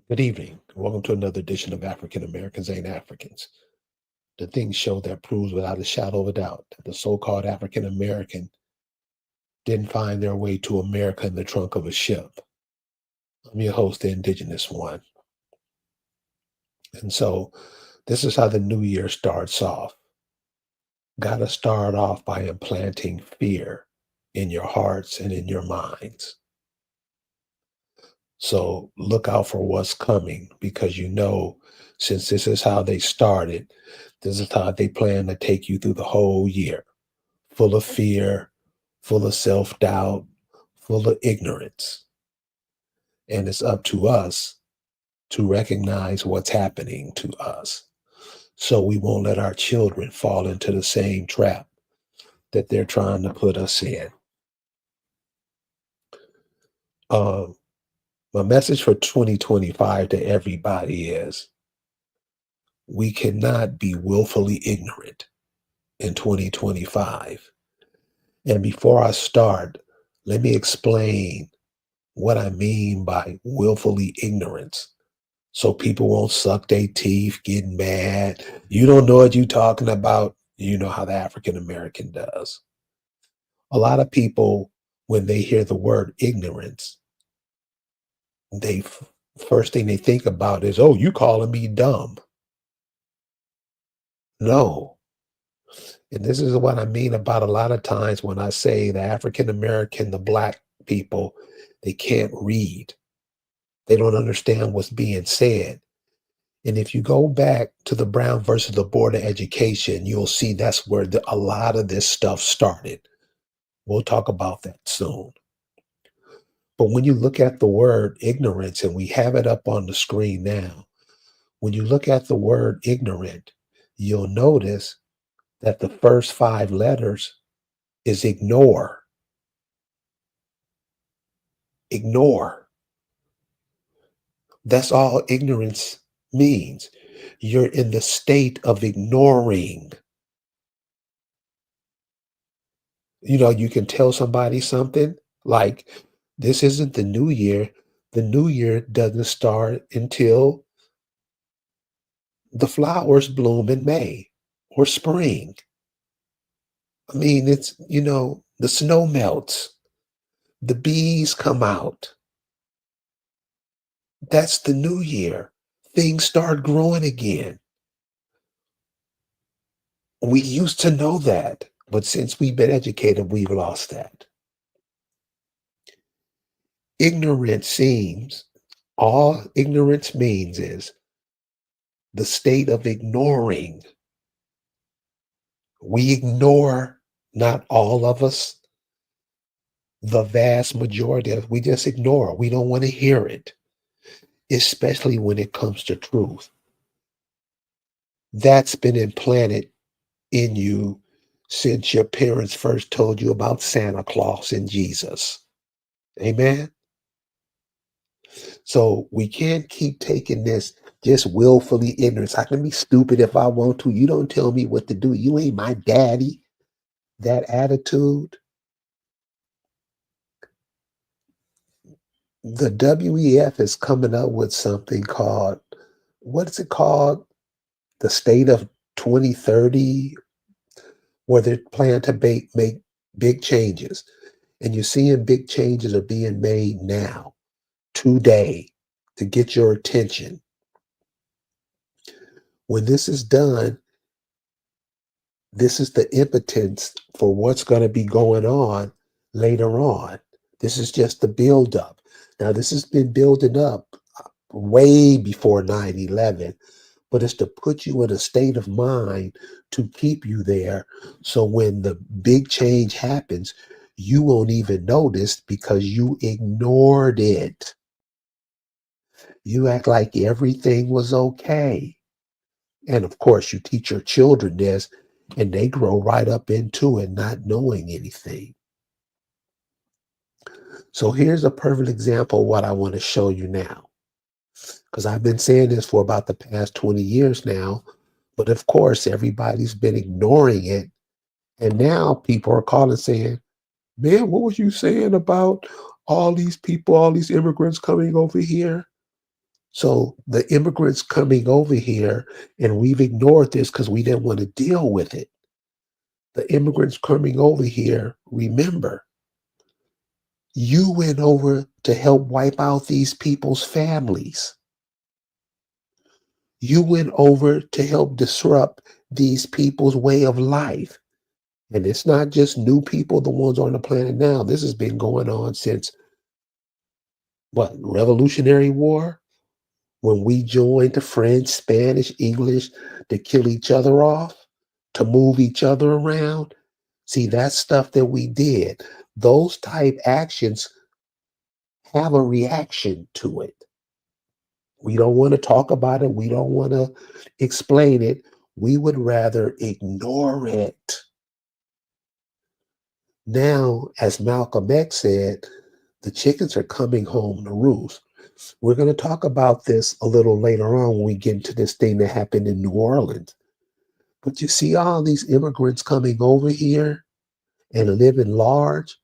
Good evening. Welcome to another edition of African Americans Ain't Africans. The things show that proves without a shadow of a doubt that the so-called African American didn't find their way to America in the trunk of a ship. I'm your host, the Indigenous One. And so this is how the new year starts off. Got to start off by implanting fear in your hearts and in your minds. So look out for what's coming because since this is how they started, this is how they plan to take you through the whole year, full of fear, full of self doubt, full of ignorance. And it's up to us to recognize what's happening to us so we won't let our children fall into the same trap that they're trying to put us in. Um, my message for 2025 to everybody is we cannot be willfully ignorant in 2025. And before I start, let me explain what I mean by willfully ignorance so people won't suck their teeth, get mad. You don't know what you're talking about. You know how the African American does. A lot of people, when they hear the word ignorance, they first thing they think about is, oh, you calling me dumb. No. And this is what I mean about a lot of times when I say the African American, the black people, they can't read. They don't understand what's being said. And if you go back to the Brown versus the Board of Education, you'll see that's where a lot of this stuff started. We'll talk about that soon. But when you look at the word ignorance, and we have it up on the screen now, when you look at the word ignorant, you'll notice that the first 5 letters is ignore. Ignore. That's all ignorance means. You're in the state of ignoring. You can tell somebody something like, this isn't the new year. The new year doesn't start until the flowers bloom in May or spring. I mean, the snow melts, the bees come out. That's the new year. Things start growing again. We used to know that, but since we've been educated, we've lost that. All ignorance means is the state of ignoring. We ignore, not all of us, the vast majority of we just ignore. We don't want to hear it, especially when it comes to truth. That's been implanted in you since your parents first told you about Santa Claus and Jesus. Amen. So we can't keep taking this just willfully ignorance. I can be stupid if I want to. You don't tell me what to do. You ain't my daddy. That attitude. The WEF is coming up with something called, what is it called? The State of 2030, where they're planning to make big changes. And you're seeing big changes are being made now, today, to get your attention. When this is done, this is the impotence for what's going to be going on later on. This is just the buildup. Now, this has been building up way before 9/11, but it's to put you in a state of mind to keep you there. So when the big change happens, you won't even notice because you ignored it. You act like everything was okay. And of course, you teach your children this, and they grow right up into it, not knowing anything. So here's a perfect example of what I want to show you now. Because I've been saying this for about the past 20 years now, but of course, everybody's been ignoring it. And now people are calling saying, man, what was you saying about all these people, all these immigrants coming over here? So the immigrants coming over here, and we've ignored this because we didn't want to deal with it. The immigrants coming over here, remember, you went over to help wipe out these people's families. You went over to help disrupt these people's way of life. And it's not just new people, the ones on the planet now. This has been going on since what, Revolutionary War? When we joined the French, Spanish, English to kill each other off, to move each other around. See, that's stuff that we did. Those type actions have a reaction to it. We don't want to talk about it. We don't want to explain it. We would rather ignore it. Now, as Malcolm X said, the chickens are coming home to roost. We're going to talk about this a little later on when we get into this thing that happened in New Orleans. But you see all these immigrants coming over here and living large,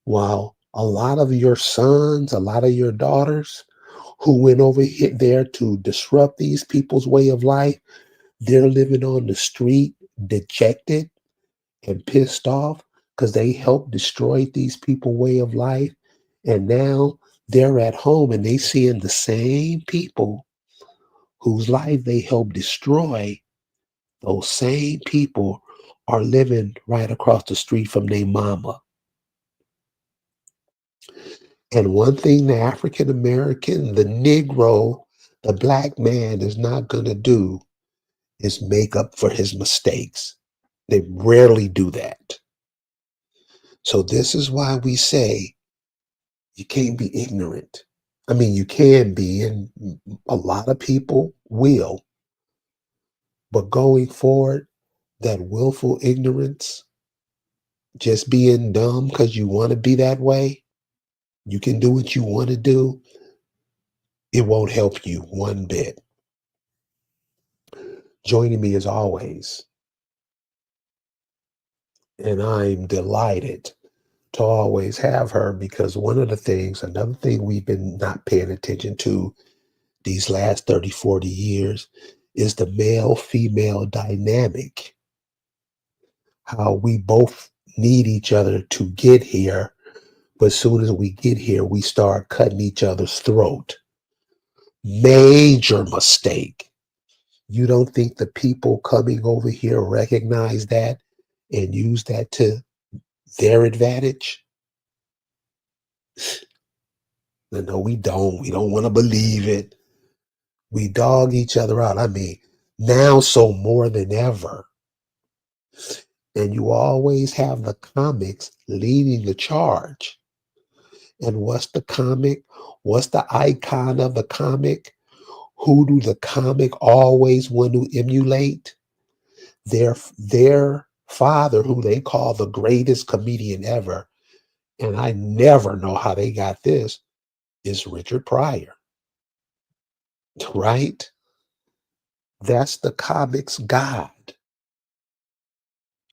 while a lot of your sons, a lot of your daughters who went over here there to disrupt these people's way of life, they're living on the street dejected and pissed off because they helped destroy these people's way of life. And now they're at home and they seeing the same people whose life they helped destroy. Those same people are living right across the street from their mama. And one thing the African American, the Negro, the black man is not going to do is make up for his mistakes. They rarely do that. So this is why we say you can't be ignorant. I mean, you can be, and a lot of people will, but going forward, that willful ignorance, just being dumb because you want to be that way, you can do what you want to do, it won't help you one bit. Joining me as always, and I'm delighted to always have her because one of the things, another thing we've been not paying attention to these last 30, 40 years is the male female dynamic. How we both need each other to get here, but as soon as we get here, we start cutting each other's throat. Major mistake. You don't think the people coming over here recognize that and use that to their advantage? No, we don't. We don't want to believe it. We dog each other out. I mean, now so more than ever. And you always have the comics leading the charge. And what's the comic? What's the icon of the comic? Who do the comic always want to emulate? Their father, who they call the greatest comedian ever, and I never know how they got this, is Richard Pryor, right? That's the comics god.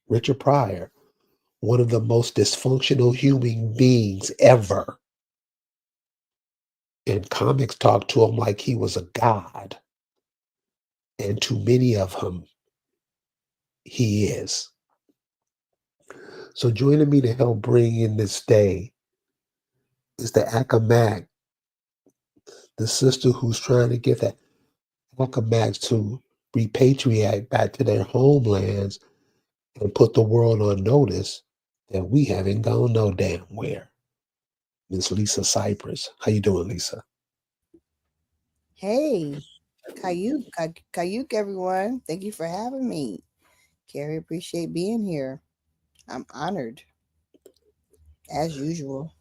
Richard Pryor, one of the most dysfunctional human beings ever. And comics talk to him like he was a god. And to many of them, he is. So joining me to help bring in this day is the Akamak, the sister who's trying to get the Akamaks to repatriate back to their homelands and put the world on notice that we haven't gone no damn where. Miss Lisa Cypress. How you doing, Lisa? Hey, Kayuk, everyone. Thank you for having me. Carrie, appreciate being here. I'm honored, as usual.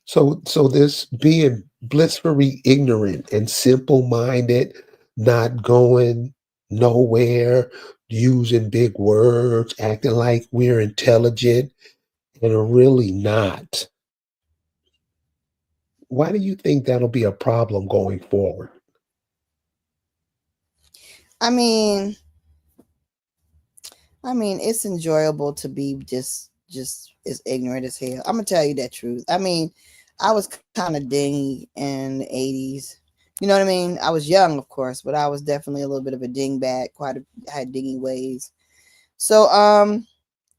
So this being blissfully ignorant and simple-minded, not going nowhere, using big words, acting like we're intelligent, and are really not. Why do you think that'll be a problem going forward? I mean, it's enjoyable to be just as ignorant as hell. I'm gonna tell you that truth. I was kind of dingy in the 80s. You know what I mean? I was young, of course, but I was definitely a little bit of a dingbat. Had dingy ways. So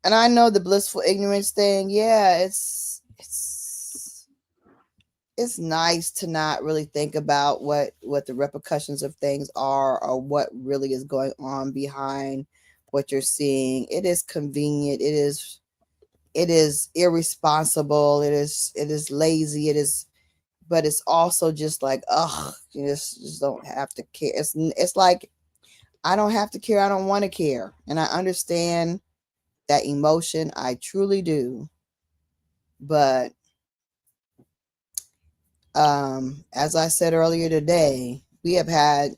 and I know the blissful ignorance thing. Yeah, it's nice to not really think about what the repercussions of things are, or what really is going on behind what you're seeing. It is convenient. It is irresponsible. It is lazy. But it's also just like, ugh, you just don't have to care. It's like, I don't have to care. I don't want to care, and I understand that emotion. I truly do. But as I said earlier today, we have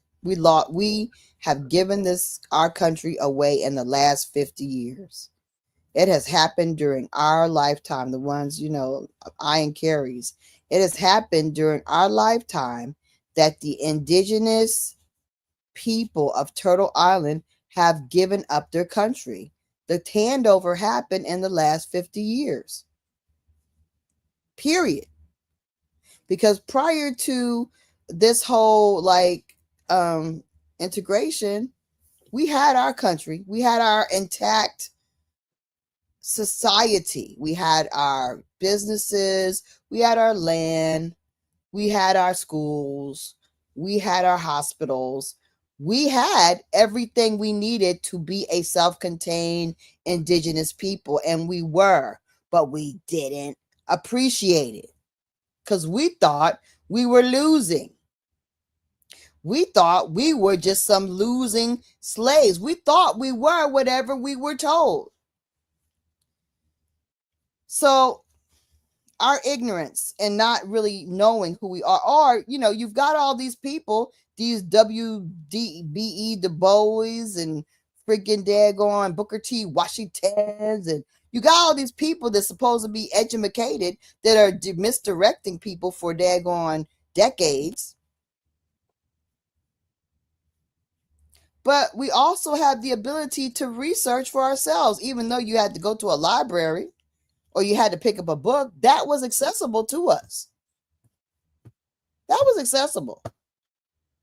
given this our country away in the last 50 years. It has happened during our lifetime, the ones, I and Carrie's. It has happened during our lifetime that the indigenous people of Turtle Island have given up their country. The handover happened in the last 50 years. Period. Because prior to this whole integration, we had our country, we had our intact society, we had our businesses, we had our land, we had our schools, we had our hospitals, we had everything we needed to be a self-contained indigenous people, and we were, but we didn't appreciate it because we thought we were losing. We thought we were just some losing slaves. We thought we were whatever we were told. So our ignorance and not really knowing who we are, or, you've got all these people, these WDBE Du Bois and freaking daggone Booker T. Washingtons, and you got all these people that's supposed to be educated that are misdirecting people for daggone decades. But we also have the ability to research for ourselves, even though you had to go to a library or you had to pick up a book. That was accessible to us. That was accessible.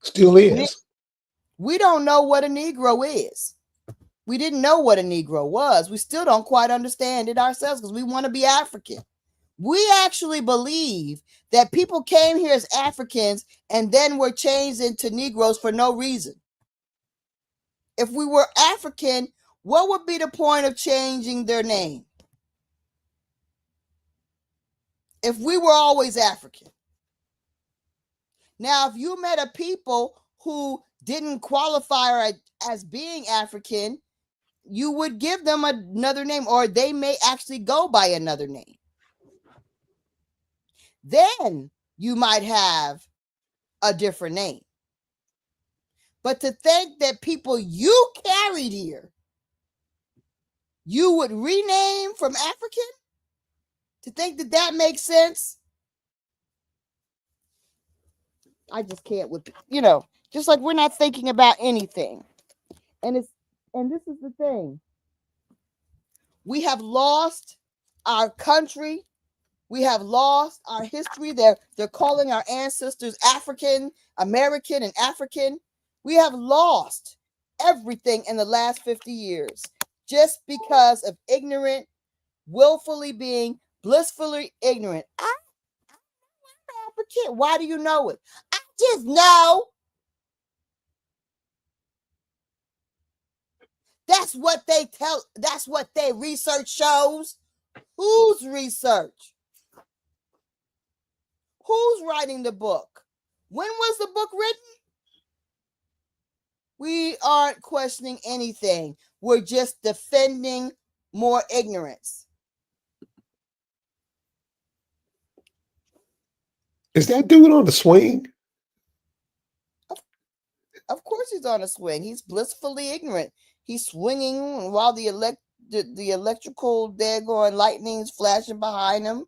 Still is. We don't know what a Negro is. We didn't know what a Negro was. We still don't quite understand it ourselves because we want to be African. We actually believe that people came here as Africans and then were changed into Negroes for no reason. If we were African, what would be the point of changing their name? If we were always African. Now, if you met a people who didn't qualify as being African, you would give them another name, or they may actually go by another name. Then you might have a different name. But to think that people you carried here, you would rename from African? To think that that makes sense? I just can't with, just like we're not thinking about anything. And this is the thing. We have lost our country. We have lost our history. They're calling our ancestors African, American, and African. We have lost everything in the last 50 years just because of ignorant, willfully being blissfully ignorant. I'm African. Why do you know it? I just know. That's what their research shows. Whose research? Who's writing the book? When was the book written? We aren't questioning anything. We're just defending more ignorance. Is that dude on the swing? Of course he's on a swing. He's blissfully ignorant. He's swinging while the electrical daggone lightning's flashing behind him.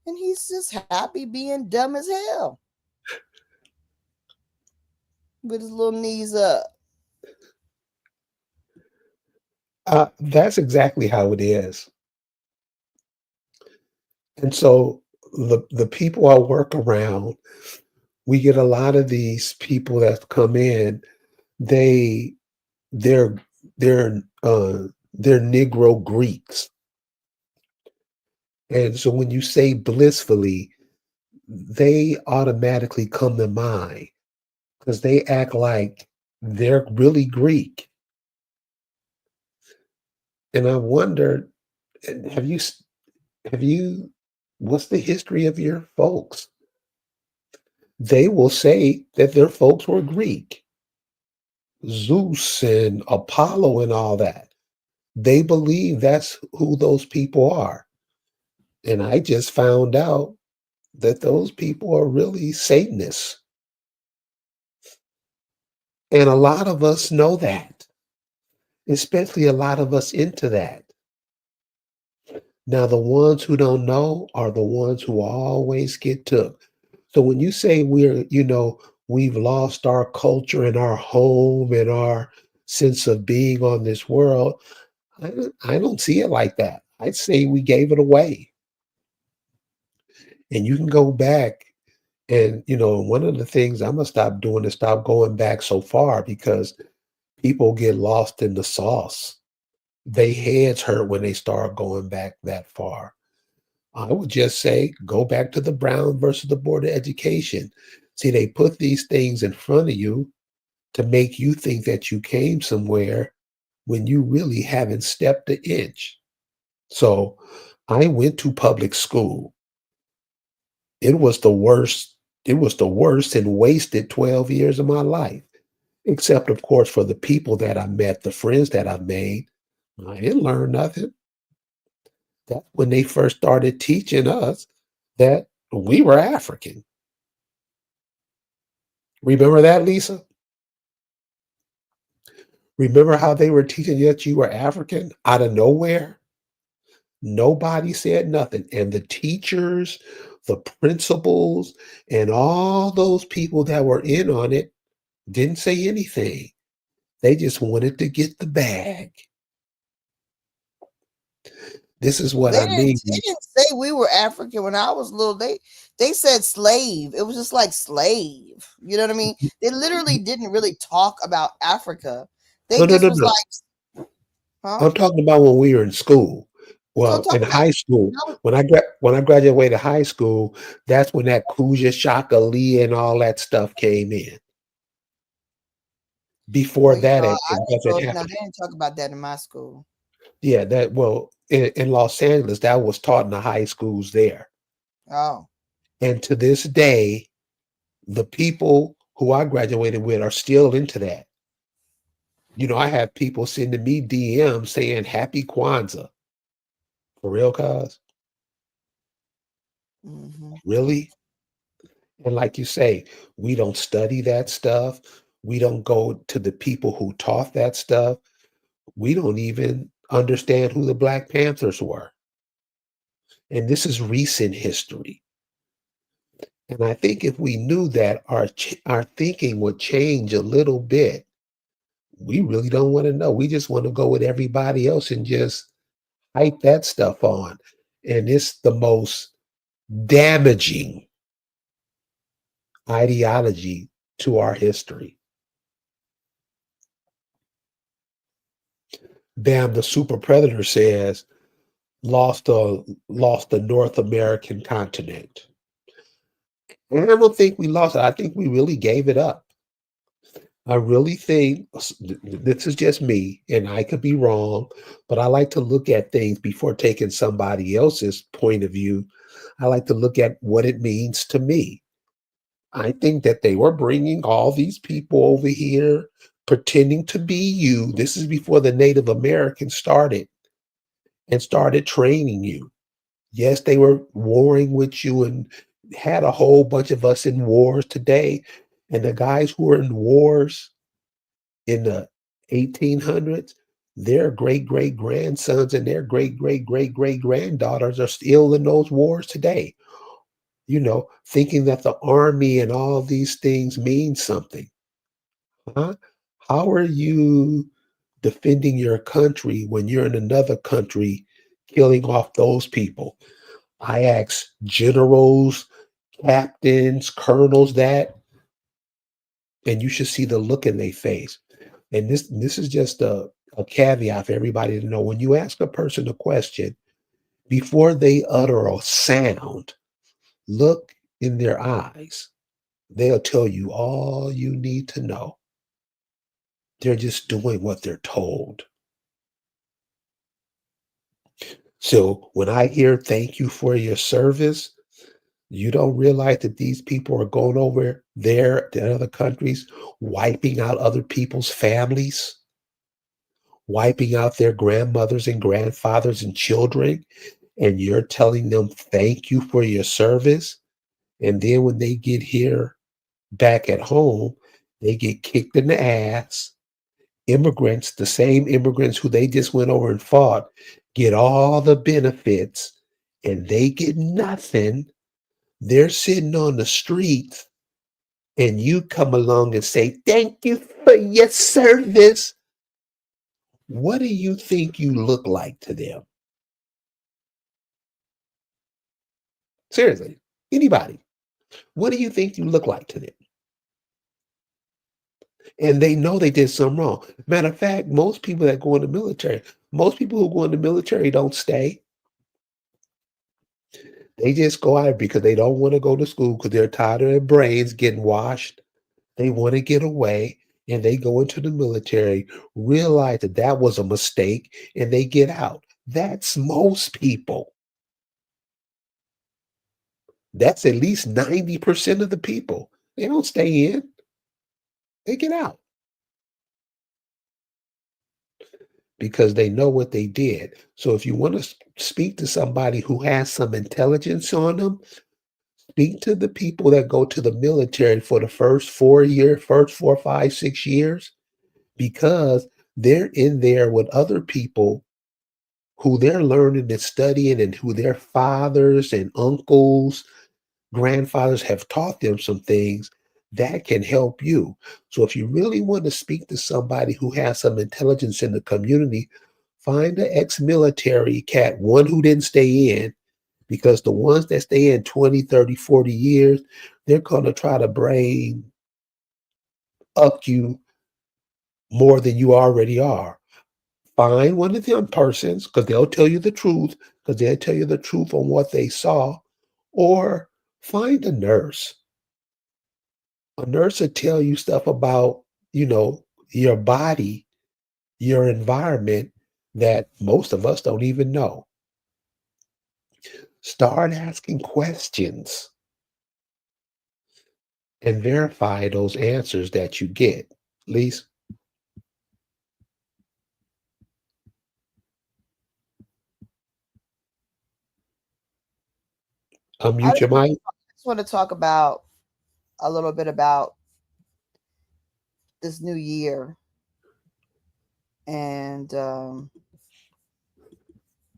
And he's just happy being dumb as hell. With his little knees up. That's exactly how it is. And so the people I work around, we get a lot of these people that come in, they they're they're they're Negro Greeks. And so when you say blissfully, they automatically come to mind because they act like they're really Greek. And I wondered, have you have you what's the history of your folks? They will say that their folks were Greek, Zeus and Apollo and all that. They believe that's who those people are. And I just found out that those people are really Satanists. And a lot of us know that, especially a lot of us into that. Now, the ones who don't know are the ones who always get took. So when you say we've lost our culture and our home and our sense of being on this world, I don't see it like that. I'd say we gave it away. And you can go back and, one of the things I'm gonna stop doing is stop going back so far because people get lost in the sauce. They heads hurt when they start going back that far. I would just say go back to the Brown versus the Board of Education. See, they put these things in front of you to make you think that you came somewhere when you really haven't stepped an inch. So I went to public school. It was the worst. It was the worst and wasted 12 years of my life, except, of course, for the people that I met, the friends that I made. I didn't learn nothing. That's when they first started teaching us that we were African. Remember that, Lisa? Remember how they were teaching you that you were African out of nowhere? Nobody said nothing. And the teachers, the principals, and all those people that were in on it didn't say anything. They just wanted to get the bag. This is what I They mean. didn't say we were African when I was little. They said slave. It was just like slave. You know what I mean? They literally didn't really talk about Africa. They No, no, just no, was no. like, huh? I'm talking about when we were in school. So Well, talk in about high school, no, when I graduated high school, that's when that Kuja Shaka Lee and all that stuff came in. Before well, you that, know, it I didn't wasn't go. No, happening. they didn't talk about that in my school. Yeah, that well, in Los Angeles, that was taught in the high schools there. Oh, And to this day, the people who I graduated with are still into that. I have people sending me DMs saying Happy Kwanzaa. For real, cuz? hmm. Really? And like you say, we don't study that stuff. We don't go to the people who taught that stuff. We don't even understand who the Black Panthers were. And this is recent history. And I think if we knew that, our thinking would change a little bit. We really don't want to know. We just want to go with everybody else and just hype that stuff on. And it's the most damaging ideology to our history. Bam, the super predator says, lost the North American continent. And I don't think we lost it. I think we really gave it up. I really think this is just me, and I could be wrong, but I like to look at things before taking somebody else's point of view. I like to look at what it means to me. I think that they were bringing all these people over here pretending to be you. This is before the Native Americans started and started training you. Yes, they were warring with you and had a whole bunch of us in wars today. And the guys who were in wars in the 1800s, their great great grandsons and their great great great great granddaughters are still in those wars today, thinking that the army and all these things mean something. Huh? How are you defending your country when you're in another country killing off those people? I ask generals, captains, colonels that, and you should see the look in their face. And this is just a caveat for everybody to know. When you ask a person a question, before they utter a sound, look in their eyes. They'll tell you all you need to know. They're just doing what they're told. So when I hear thank you for your service, you don't realize that these people are going over there to other countries, wiping out other people's families, wiping out their grandmothers and grandfathers and children, and you're telling them thank you for your service. And then when they get here back at home, they get kicked in the ass. Immigrants, the same immigrants who they just went over and fought, get all the benefits and they get nothing. They're sitting on the streets and you come along and say, thank you for your service. What do you think you look like to them? Seriously, anybody. What do you think you look like to them? And they know they did something wrong. Matter of fact, most people that go in the military, most people who go in the military don't stay. They just go out because they don't want to go to school because they're tired of their brains getting washed. They want to get away and they go into the military, realize that that was a mistake, and they get out. That's most people. That's at least 90% of the people. They don't stay in, they get out because they know what they did. So if you want to speak to somebody who has some intelligence on them, speak to the people that go to the military for the first 4 years, first 4, 5, 6 years, because they're in there with other people who they're learning and studying and who their fathers and uncles, grandfathers have taught them some things that can help you. So if you really want to speak to somebody who has some intelligence in the community, find an ex-military cat, one who didn't stay in, because the ones that stay in 20, 30, 40 years, they're going to try to brain up you more than you already are. Find one of them persons because they'll tell you the truth, because they'll tell you the truth on what they saw, or find a nurse. A nurse will tell you stuff about, your body, your environment that most of us don't even know. Start asking questions and verify those answers that you get. Lise, I unmute just your mic. want to talk about a little bit about this new year and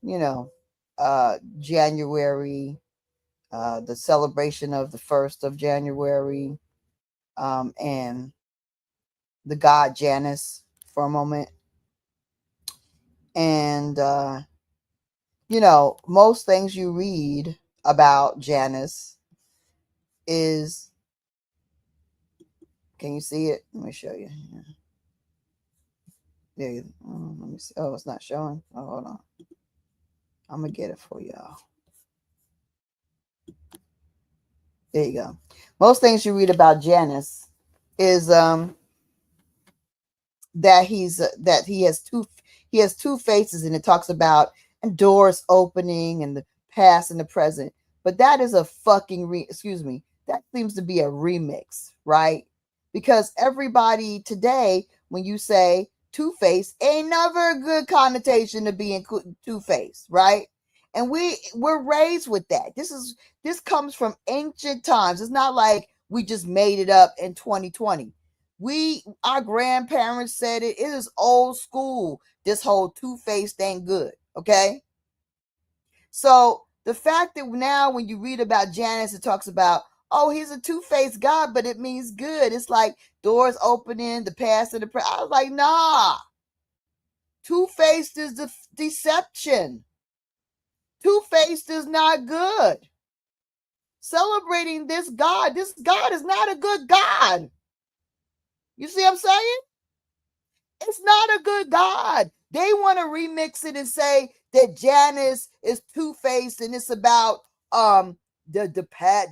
you know January, the celebration of the 1st of January, and the god Janus for a moment. And most things you read about Janus is, can you see it? Let me show you. Yeah, let me see. Oh, it's not showing. Oh, hold on. I'm gonna get it for y'all. There you go. Most things you read about Janus is that he has two faces, and it talks about and doors opening and the past and the present. But that is a fucking excuse me. That seems to be a remix, right? Because everybody today, when you say two-face, ain't never a good connotation to being two-face, right? And we're raised with that. This comes from ancient times. It's not like we just made it up in 2020. Our grandparents said it. It is old school. This whole two-faced ain't good. Okay. So the fact that now when you read about Janus, it talks about, oh, he's a two-faced God, but it means good. It's like doors opening, the past and the present. I was like, nah. Two-faced is the deception. Two-faced is not good. Celebrating this God is not a good God. You see what I'm saying? It's not a good God. They want to remix it and say that Janice is two-faced and it's about the pad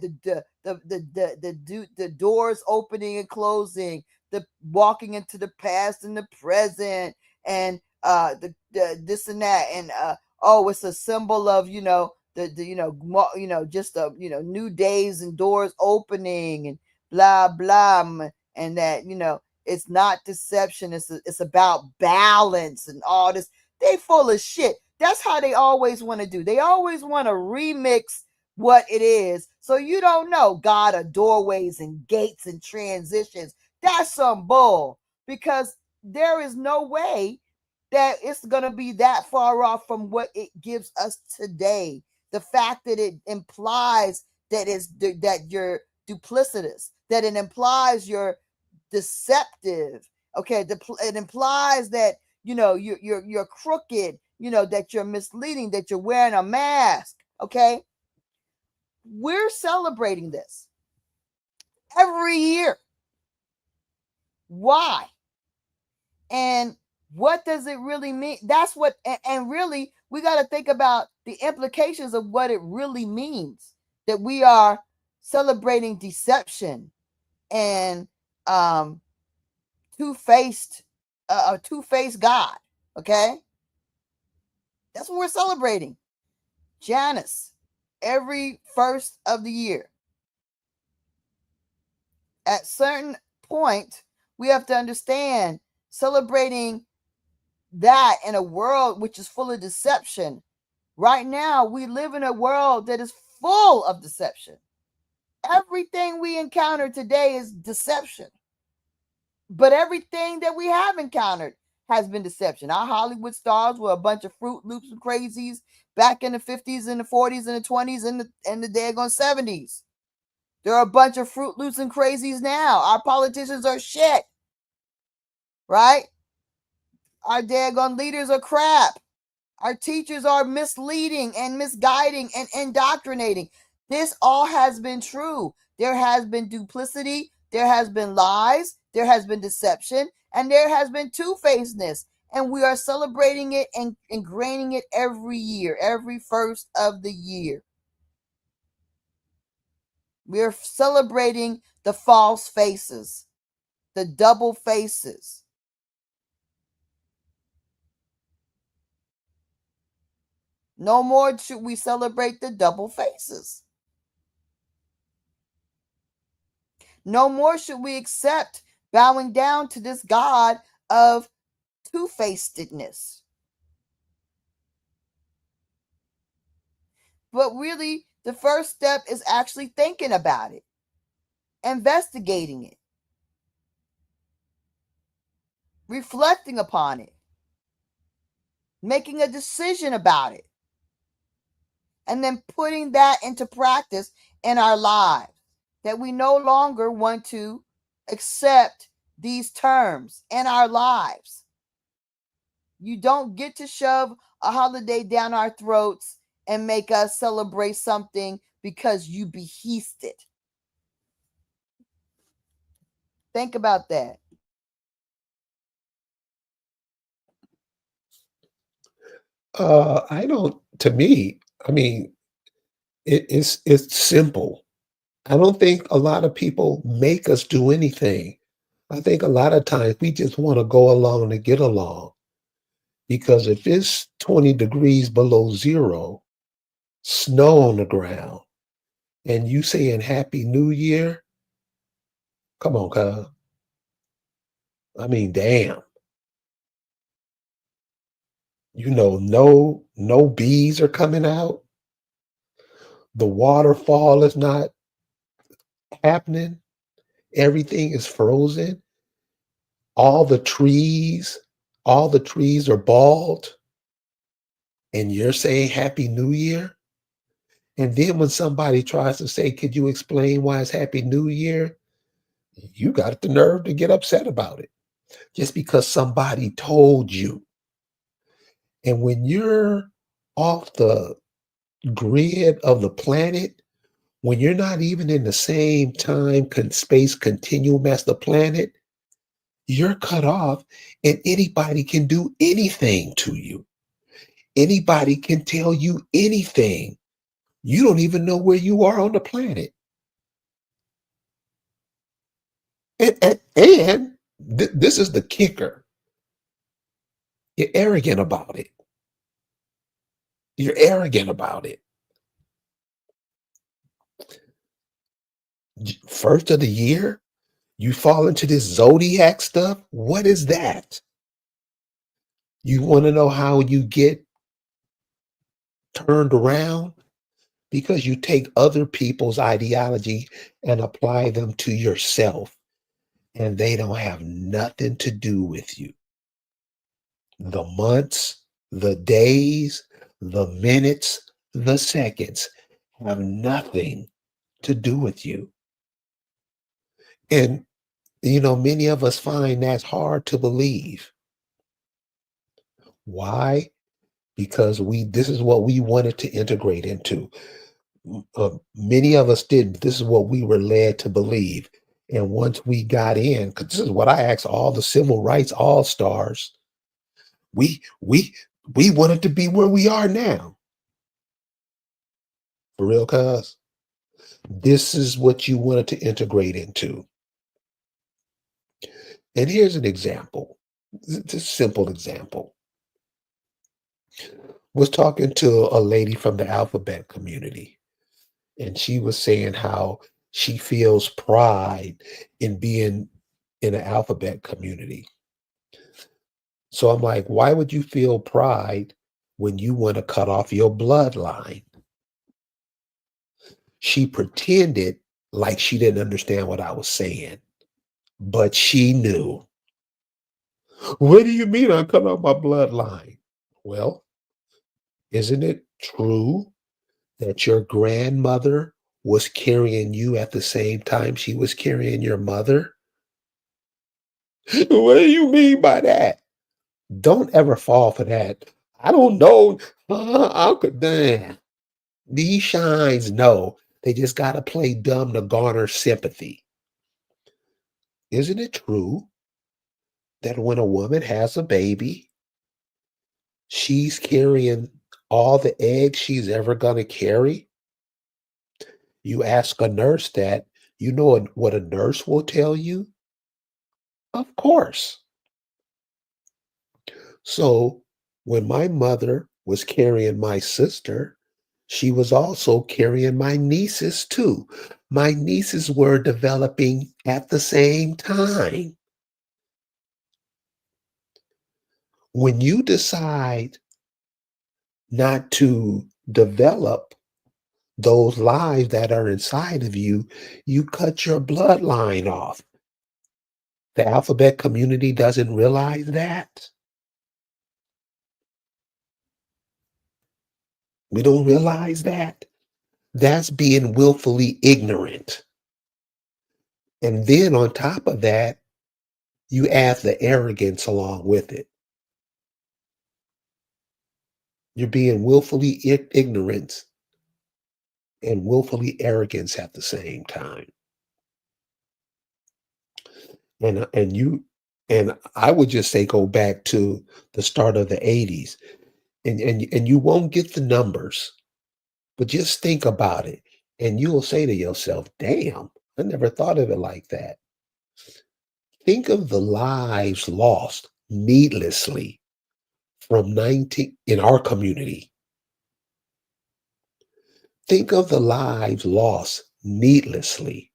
the doors opening and closing, the walking into the past and the present, and the this and that, and oh, it's a symbol of the just new days and doors opening and blah blah, and that it's not deception. It's about balance and all this. They full of shit. That's how they always want to do. They always want to remix what it is. So you don't know God of doorways and gates and transitions. That's some bull, because there is no way that it's going to be that far off from what it gives us today. The fact that it implies that you're duplicitous, that it implies you're deceptive. Okay, it implies that you're crooked. That you're misleading. That you're wearing a mask. Okay, we're celebrating this every year. Why? And what does it really mean? That's what, and really, we got to think about the implications of what it really means that we are celebrating deception and two-faced a two-faced God. Okay, that's what we're celebrating. Janus, every first of the year. At certain point, we have to understand celebrating that in a world which is full of deception. Right now, we live in a world that is full of deception. Everything we encounter today is deception. But everything that we have encountered has been deception. Our Hollywood stars were a bunch of Fruit Loops and crazies back in the 50s and the 40s and the 20s and the daggone 70s. There are a bunch of Fruit Loops and crazies now. Our politicians are shit. Right? Our daggone leaders are crap. Our teachers are misleading and misguiding and indoctrinating. This all has been true. There has been duplicity. There has been lies. There has been deception. And there has been two-facedness. And we are celebrating it and ingraining it every year, every first of the year. We are celebrating the false faces, the double faces. No more should we celebrate the double faces. No more should we accept bowing down to this God of two-facedness. But really, the first step is actually thinking about it, investigating it, reflecting upon it, making a decision about it, and then putting that into practice in our lives, that we no longer want to accept these terms in our lives. You don't get to shove a holiday down our throats and make us celebrate something because you beheased it. Think about that. I don't. To me, I mean, it's simple. I don't think a lot of people make us do anything. I think a lot of times we just want to go along to get along. Because if it's 20 degrees below zero, snow on the ground, and you saying Happy New Year, come on, cuz. I mean, damn. No bees are coming out. The waterfall is not happening. Everything is frozen. All the trees, all the trees are bald. And you're saying Happy New Year? And then when somebody tries to say, could you explain why it's Happy New Year? You got the nerve to get upset about it just because somebody told you. And when you're off the grid of the planet, when you're not even in the same time space continuum as the planet, you're cut off, and anybody can do anything to you. Anybody can tell you anything. You don't even know where you are on the planet. And this is the kicker. You're arrogant about it. You're arrogant about it. First of the year, you fall into this zodiac stuff. What is that? You want to know how you get turned around? Because you take other people's ideology and apply them to yourself, and they don't have nothing to do with you. The months, the days, the minutes, the seconds have nothing to do with you. And, many of us find that's hard to believe. Why? Because this is what we wanted to integrate into. Many of us didn't. This is what we were led to believe. And once we got in, because this is what I asked all the civil rights all stars, we we we wanted to be where we are now. For real, cuz this is what you wanted to integrate into. And here's an example. Just a simple example. Was talking to a lady from the alphabet community, and she was saying how she feels pride in being in an alphabet community. So I'm like, why would you feel pride when you want to cut off your bloodline? She pretended like she didn't understand what I was saying, but she knew. What do you mean I'm cutting off my bloodline? Well, isn't it true that your grandmother was carrying you at the same time she was carrying your mother? What do you mean by that? Don't ever fall for that. I don't know. Uncle Dan. These shines know they just got to play dumb to garner sympathy. Isn't it true that when a woman has a baby, she's carrying all the eggs she's ever going to carry? You ask a nurse that, you know what a nurse will tell you? Of course. So when my mother was carrying my sister, she was also carrying my nieces too. My nieces were developing at the same time. When you decide not to develop those lives that are inside of you, you cut your bloodline off. The alphabet community doesn't realize that. We don't realize that. That's being willfully ignorant. And then on top of that, you add the arrogance along with it. You're being willfully ignorant and willfully arrogance at the same time. And I would just say go back to the start of the 80s, and you won't get the numbers, but just think about it, and you will say to yourself, damn, I never thought of it like that. Think of the lives lost needlessly from 19 in our community. Think of the lives lost needlessly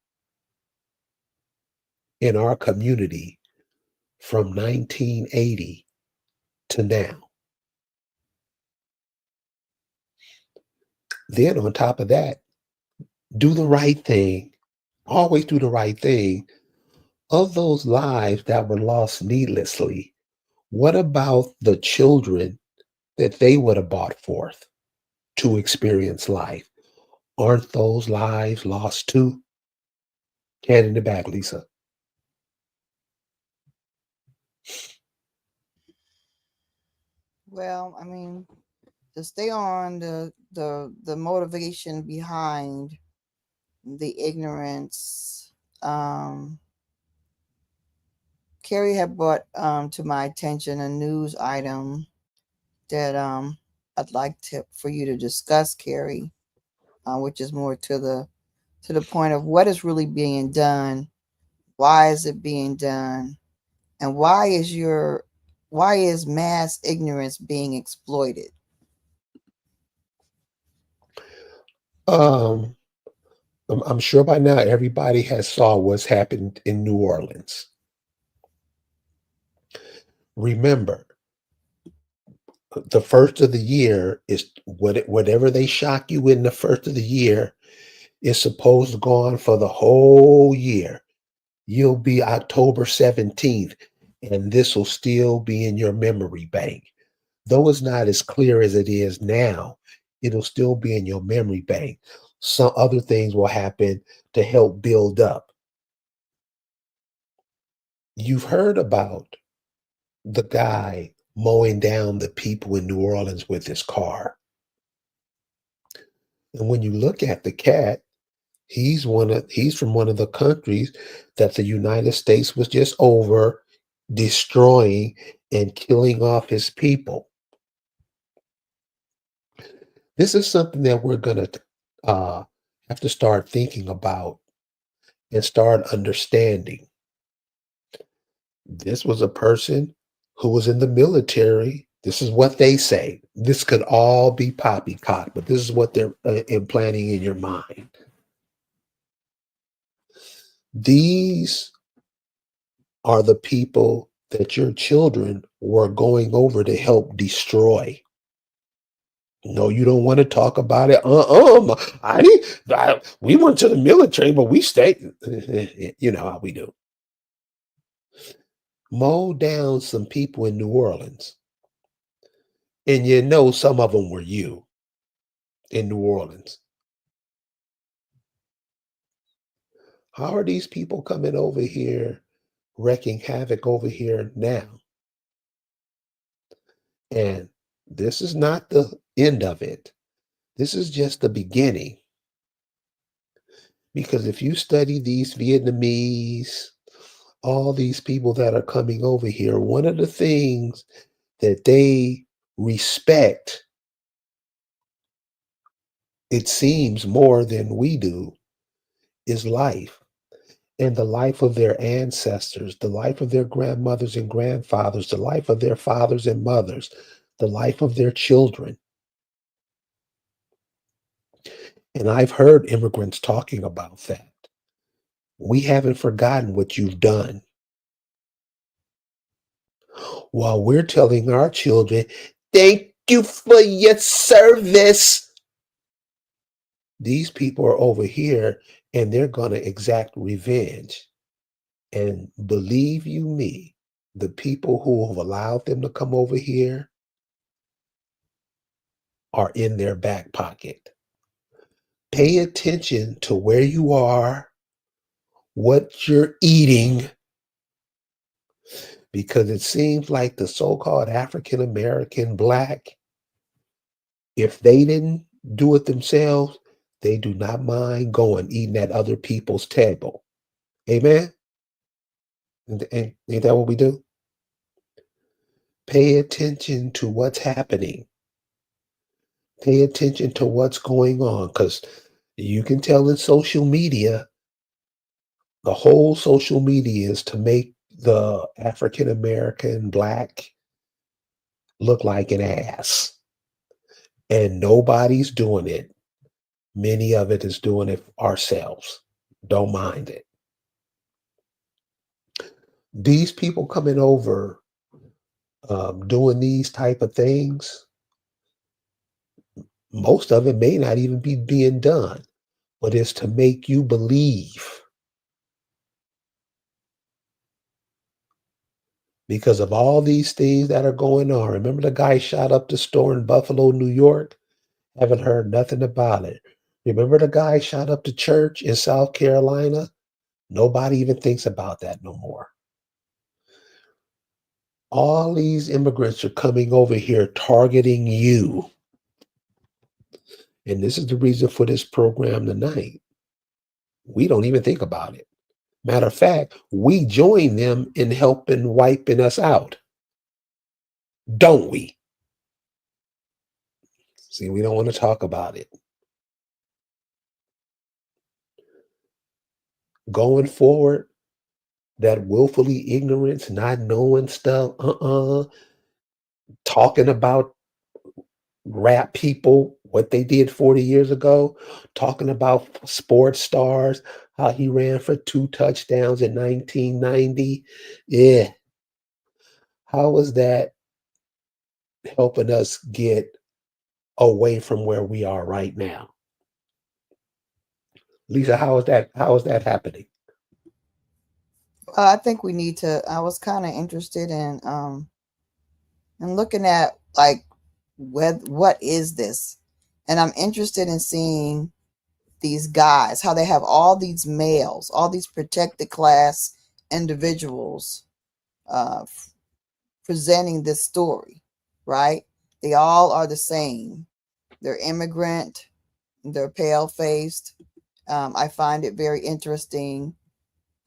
in our community from 1980 to now. Then on top of that, do the right thing, always do the right thing. Of those lives that were lost needlessly, what about the children that they would have brought forth to experience life? Aren't those lives lost too? Hand in the back, Lisa. Well, I mean, to stay on the motivation behind the ignorance. Um, Carrie had brought to my attention a news item that I'd like for you to discuss, Carrie, which is more to the point of what is really being done, why is it being done, and why is mass ignorance being exploited? Um, I'm sure by now everybody has saw what's happened in New Orleans. Remember, the first of the year is whatever they shock you in the first of the year is supposed to go on for the whole year. You'll be October 17th, and this will still be in your memory bank. Though it's not as clear as it is now, it'll still be in your memory bank. Some other things will happen to help build up. You've heard about the guy mowing down the people in New Orleans with his car. And when you look at the cat, he's from one of the countries that the United States was just over destroying and killing off his people. This is something that we're going to have to start thinking about and start understanding. This was a person who was in the military. This is what they say. This could all be poppycock, but this is what they're implanting in your mind. These are the people that your children were going over to help destroy. No, you don't want to talk about it. We went to the military, but we stayed. You know how we do. Mow down some people in New Orleans. And you know some of them were you in New Orleans. How are these people coming over here, wreaking havoc over here now? And this is not the end of it. This is just the beginning. Because if you study these Vietnamese, all these people that are coming over here, one of the things that they respect, it seems more than we do, is life and the life of their ancestors, the life of their grandmothers and grandfathers, the life of their fathers and mothers, the life of their children. And I've heard immigrants talking about that. We haven't forgotten what you've done. While we're telling our children, thank you for your service. These people are over here and they're going to exact revenge. And believe you me, the people who have allowed them to come over here are in their back pocket. Pay attention to where you are, what you're eating, because it seems like the so called African American black, if they didn't do it themselves, they do not mind going eating at other people's table. Amen? And ain't that what we do? Pay attention to what's happening. Pay attention to what's going on because you can tell in social media, the whole social media is to make the African American black look like an ass. And nobody's doing it. Many of it is doing it ourselves. Don't mind it. These people coming over doing these type of things, most of it may not even be being done, but it's to make you believe because of all these things that are going on. Remember the guy shot up the store in Buffalo, New York? Haven't heard nothing about it. Remember the guy shot up the church in South Carolina? Nobody even thinks about that no more. All these immigrants are coming over here targeting you. And this is the reason for this program tonight. We don't even think about it. Matter of fact, we join them in helping wiping us out, don't we? See, we don't want to talk about it. Going forward, that willfully ignorance, not knowing stuff, talking about rap people, what they did 40 years ago, talking about sports stars, how he ran for 2 touchdowns in 1990. Yeah. How was that helping us get away from where we are right now? Lisa, how is that happening? I think we need to. I was kind of interested in looking at like what is this, and I'm interested in seeing these guys, how they have all these males, all these protected class individuals uh, presenting this story, right? They all are the same. They're immigrant, they're pale faced. I find it very interesting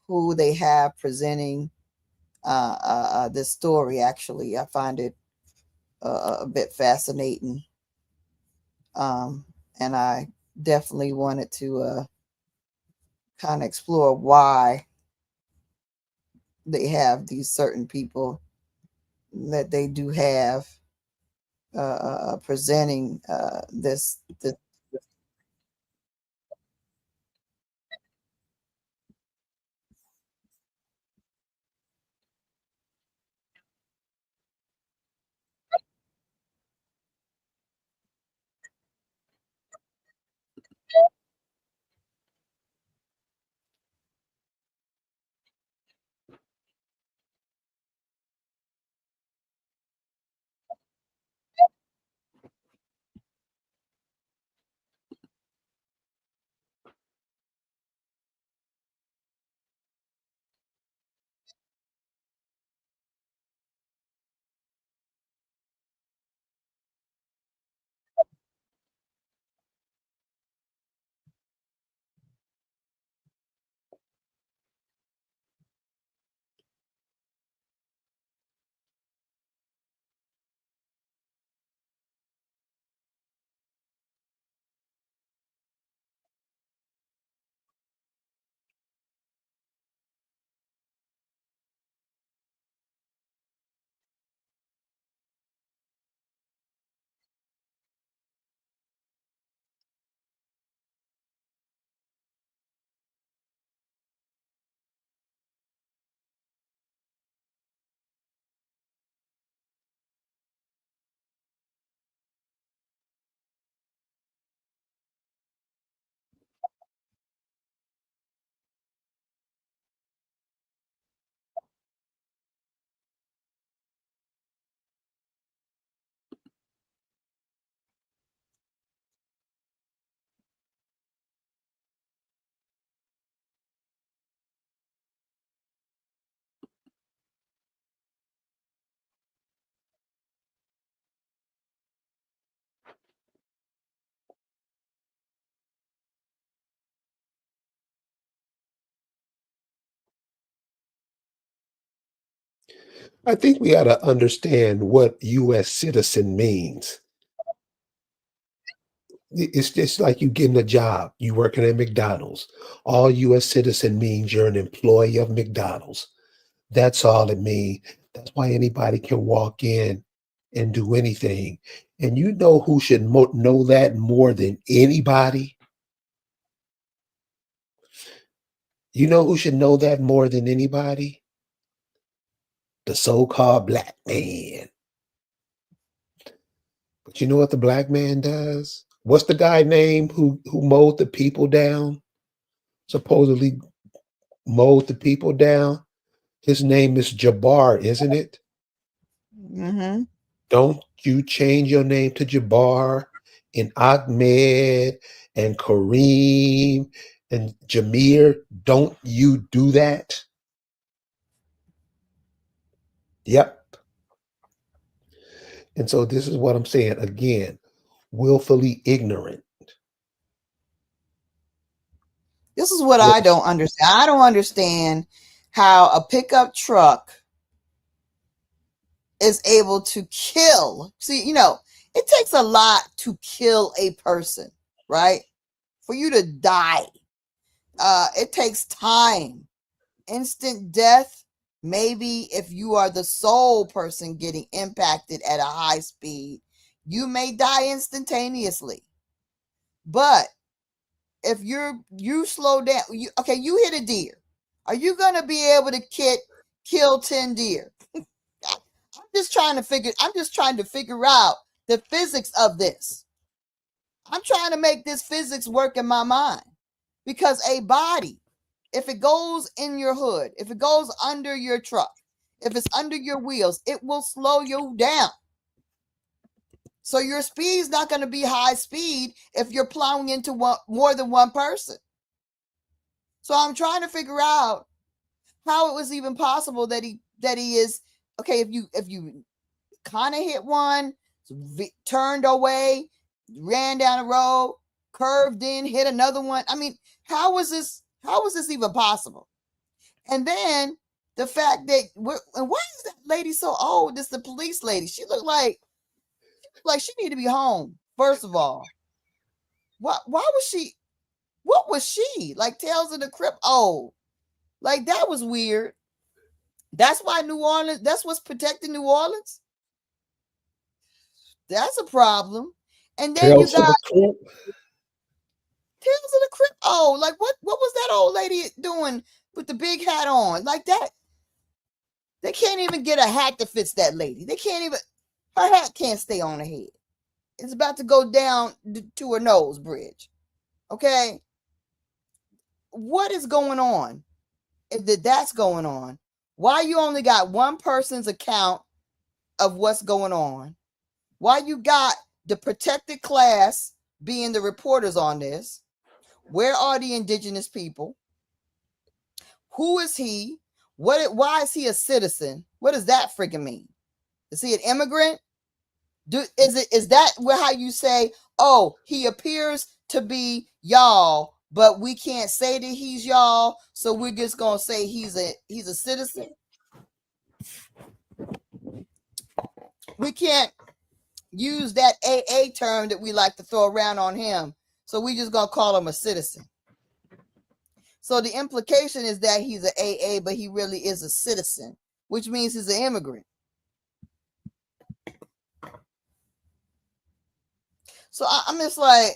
who they have presenting this story. Actually, I find it a bit fascinating. Um, and I definitely wanted to kind of explore why they have these certain people that they do have presenting this. I think we ought to understand what U.S. citizen means. It's just like you getting a job. You working at McDonald's. All U.S. citizen means you're an employee of McDonald's. That's all it means. That's why anybody can walk in and do anything. And you know who should know that more than anybody? You know who should know that more than anybody? The so-called black man. But you know what the black man does? What's the guy name who mowed the people down? Supposedly mowed the people down. His name is Jabbar, isn't it? Mm-hmm. Don't you change your name to Jabbar and Ahmed and Kareem and Jameer? Don't you do that? Yep. And so this is what I'm saying again, willfully ignorant. This is what I Yes. don't understand. I don't understand how a pickup truck is able to kill. See, it takes a lot to kill a person, right? For you to die. It takes time. Instant death, maybe if you are the sole person getting impacted at a high speed, you may die instantaneously. But if you slow down, you hit a deer. Are you gonna be able to kill 10 deer? I'm just trying to figure out the physics of this. I'm trying to make this physics work in my mind. Because a body, if it goes in your hood, if it goes under your truck, if it's under your wheels, it will slow you down. So your speed is not going to be high speed if you're plowing into more than one person. So I'm trying to figure out how it was even possible that he is okay. If you kind of hit one, turned away, ran down the road, curved in, hit another one. I mean, how was this even possible? And then the fact that and why is that lady so old? This the police lady. She looked like she need to be home. First of all, why was she? What was she like? Tales of the Crypt? Oh, like that was weird. That's why New Orleans. That's what's protecting New Orleans. That's a problem. And then you Tales of got the Crypt. Tales of the Crypt. Oh, like what was that old lady doing with the big hat on? Like that. They can't even get a hat that fits that lady. They can't even, her hat can't stay on her head. It's about to go down to her nose bridge. Okay? What is going on? If that's going on, why you only got one person's account of what's going on? Why you got the protected class being the reporters on this? Where are the indigenous people? Who is he? Why is he a citizen? What does that freaking mean? Is he an immigrant? Is that how you say, oh, he appears to be y'all, but we can't say that he's y'all, so we're just gonna say he's a citizen? We can't use that AA term that we like to throw around on him, so we just gonna call him a citizen. So the implication is that he's an AA, but he really is a citizen, which means he's an immigrant. So I'm just like,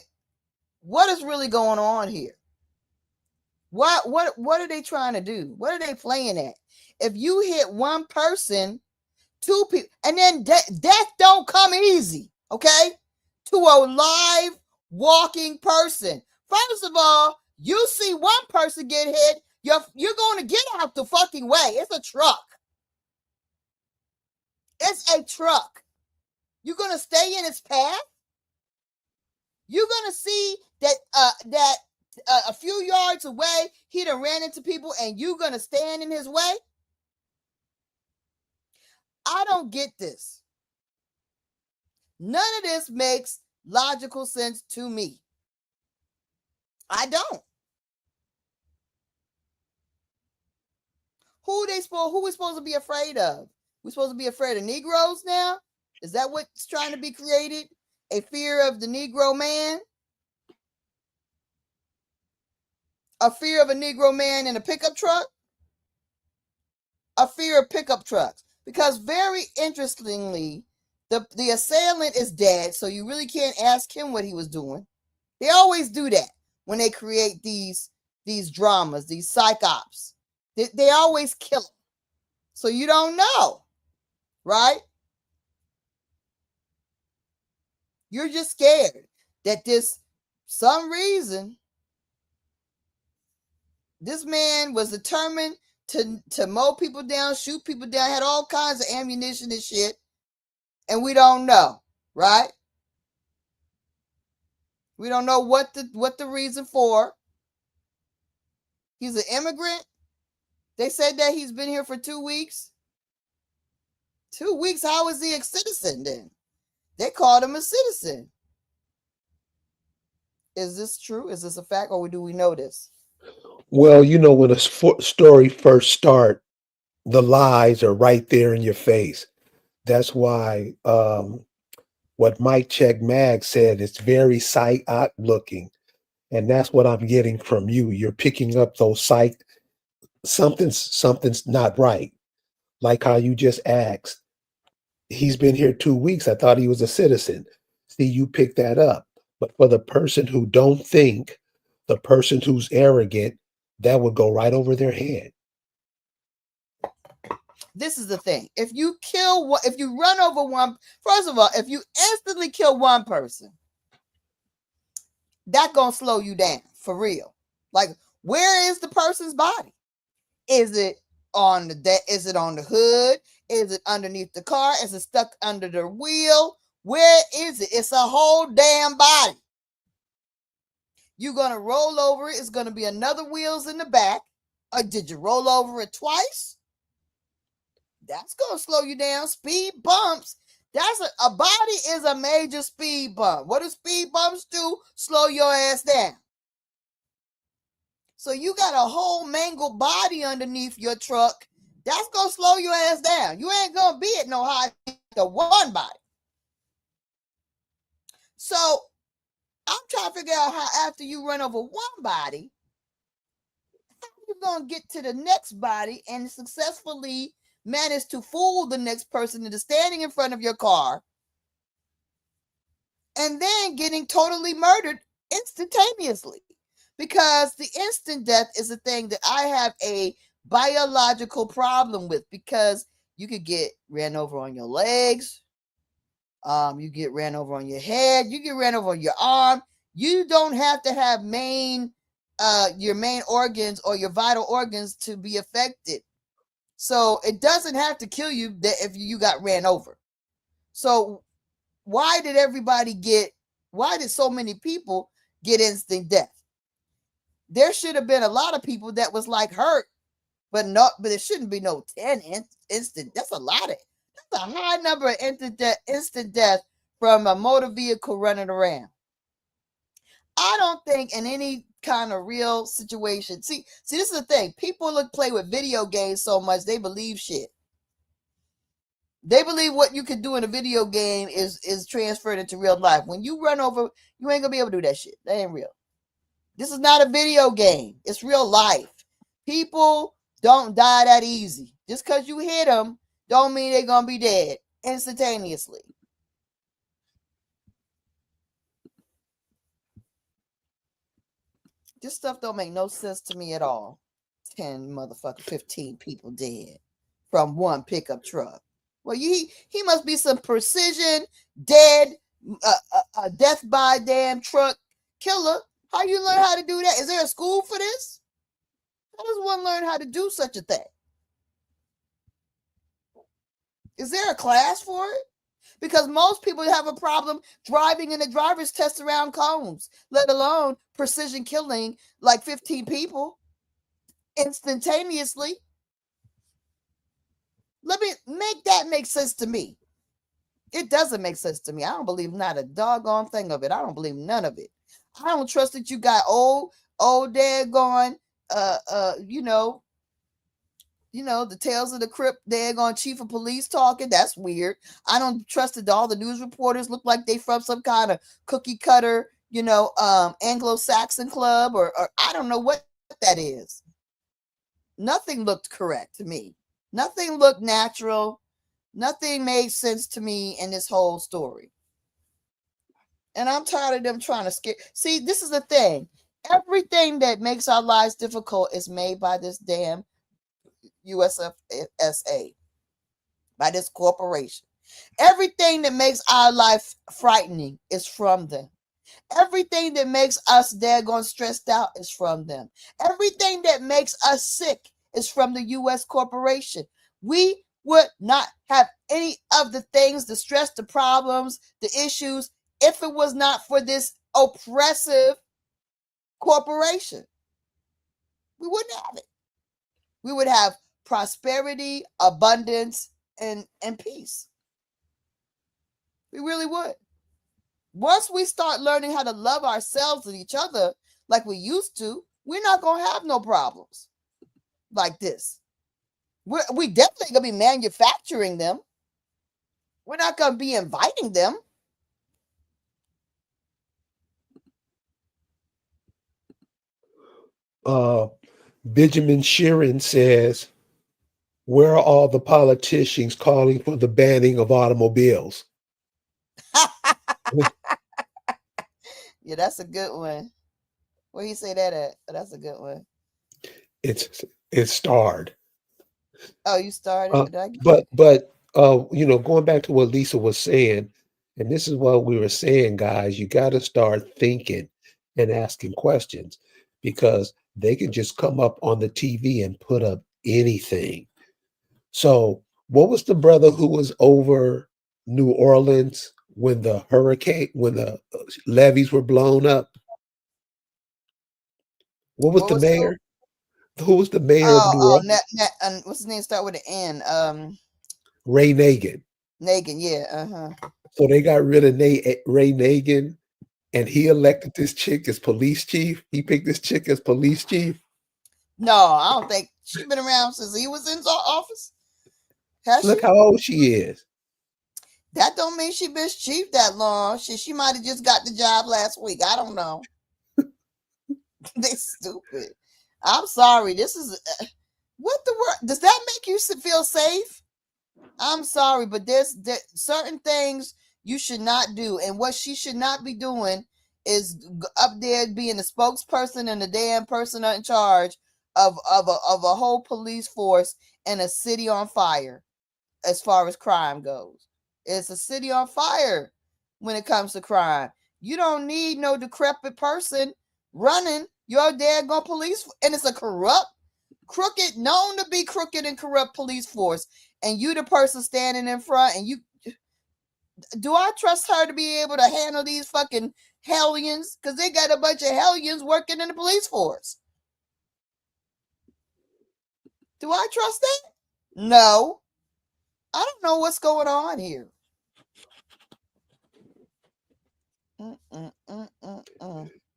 what is really going on here? What are they trying to do? What are they playing at? If you hit one person, two people, and then death don't come easy, okay? To a live walking person. First of all, you see one person get hit, you're going to get out the fucking way. It's a truck. It's a truck. You're going to stay in its path. You're going to see that a few yards away, he done ran into people and you're going to stand in his way? I don't get this. None of this makes logical sense to me. I don't. Who we supposed to be afraid of? We supposed to be afraid of Negroes now? Is that what's trying to be created? A fear of the Negro man? A fear of a Negro man in a pickup truck? A fear of pickup trucks. Because very interestingly, the assailant is dead, so you really can't ask him what he was doing. They always do that when they create these dramas, these psych ops. They always kill him. So you don't know, right? You're just scared that some reason, this man was determined to mow people down, shoot people down, had all kinds of ammunition and shit, and we don't know, right? We don't know what the reason for. He's an immigrant. They said that he's been here for 2 weeks. 2 weeks? How is he a citizen then? They called him a citizen. Is this true? Is this a fact, or do we know this? Well, when a story first start, the lies are right there in your face. That's why what Mike Check Mag said, it's very psych looking. And that's what I'm getting from you. You're picking up those psych, something's not right. Like how you just asked. He's been here 2 weeks. I thought he was a citizen. See, you pick that up. But for the person who don't think, the person who's arrogant, that would go right over their head. This is the thing. If you run over one, first of all, if you instantly kill one person, that gonna slow you down for real. Like, where is the person's body? Is it on the hood? Is it underneath the car? Is it stuck under the wheel? Where is it? It's a whole damn body. You're gonna roll over it. It's gonna be another wheels in the back. Or did you roll over it twice? That's gonna slow you down. Speed bumps. That's a body is a major speed bump. What do speed bumps do? Slow your ass down. So you got a whole mangled body underneath your truck. That's gonna slow your ass down. You ain't gonna be at no high to one body. So I'm trying to figure out how after you run over one body, how you gonna get to the next body and successfully manage to fool the next person into standing in front of your car and then getting totally murdered instantaneously. Because the instant death is a thing that I have a biological problem with, because you could get ran over on your legs, you get ran over on your head, you get ran over on your arm. You don't have to have your main organs or your vital organs to be affected. So it doesn't have to kill you if you got ran over. So why did so many people get instant death? There should have been a lot of people that was like hurt, but it shouldn't be no 10 instant. That's a high number of instant death from a motor vehicle running around. I don't think in any kind of real situation. See, this is the thing. People play with video games so much they believe shit. They believe what you can do in a video game is transferred into real life. When you run over, you ain't gonna be able to do that shit. That ain't real. This is not a video game. It's real life. People don't die that easy. Just because you hit them don't mean they're going to be dead instantaneously. This stuff don't make no sense to me at all. 15 people dead from one pickup truck. Well, he must be some precision death by damn truck killer. How you learn how to do that? Is there a school for this? How does one learn how to do such a thing? Is there a class for it? Because most people have a problem driving in the driver's test around cones, let alone precision killing like 15 people instantaneously. Let me make that make sense to me. It doesn't make sense to me. I don't believe not a doggone thing of it. I don't believe none of it. I don't trust that you got old daggone, the Tales of the Crypt, daggone chief of police talking. That's weird. I don't trust that all the news reporters look like they from some kind of cookie cutter, Anglo-Saxon club or I don't know what that is. Nothing looked correct to me. Nothing looked natural. Nothing made sense to me in this whole story. And I'm tired of them trying to scare. See, this is the thing. Everything that makes our lives difficult is made by this damn USFSA, by this corporation. Everything that makes our life frightening is from them. Everything that makes us daggone stressed out is from them. Everything that makes us sick is from the U.S. corporation. We would not have any of the things, the stress, the problems, the issues, if it was not for this oppressive corporation. We wouldn't have it. We would have prosperity, abundance, and peace. We really would. Once we start learning how to love ourselves and each other like we used to, we're not gonna have no problems like this. We definitely gonna be manufacturing them. We're not gonna be inviting them. Benjamin Sheeran says, where are all the politicians calling for the banning of automobiles? Yeah, that's a good one. Where you say that at? Oh, that's a good one. It's starred. Oh, you started? Uh, Did I get it? but going back to what Lisa was saying, and this is what we were saying, guys, you got to start thinking and asking questions because they can just come up on the TV and put up anything. So, what was the brother who was over New Orleans when the levees were blown up? What was What the was who? mayor? Who was the mayor of Oh, New oh, Orleans? what's his name? Start with an N. Ray Nagin. Nagin. Yeah. So they got rid of Ray Nagin, and he elected this chick as police chief. He picked this chick as police chief. No, I don't think she's been around since he was in office. Has Look she? how old she is. That don't mean she been chief that long. She might have just got the job last week. I don't know. They stupid. I'm sorry. This is what the world. Does that make you feel safe? I'm sorry, but there's certain things you should not do, and what she should not be doing is up there being the spokesperson and the damn person in charge of a whole police force and a city on fire. As far as crime goes, it's a city on fire when it comes to crime. You don't need no decrepit person running your daggone police, and it's a crooked, known to be crooked and corrupt police force, and you the person standing in front, and you do I trust her to be able to handle these fucking hellions? Because they got a bunch of hellions working in the police force. Do I trust that? No. I don't know what's going on here.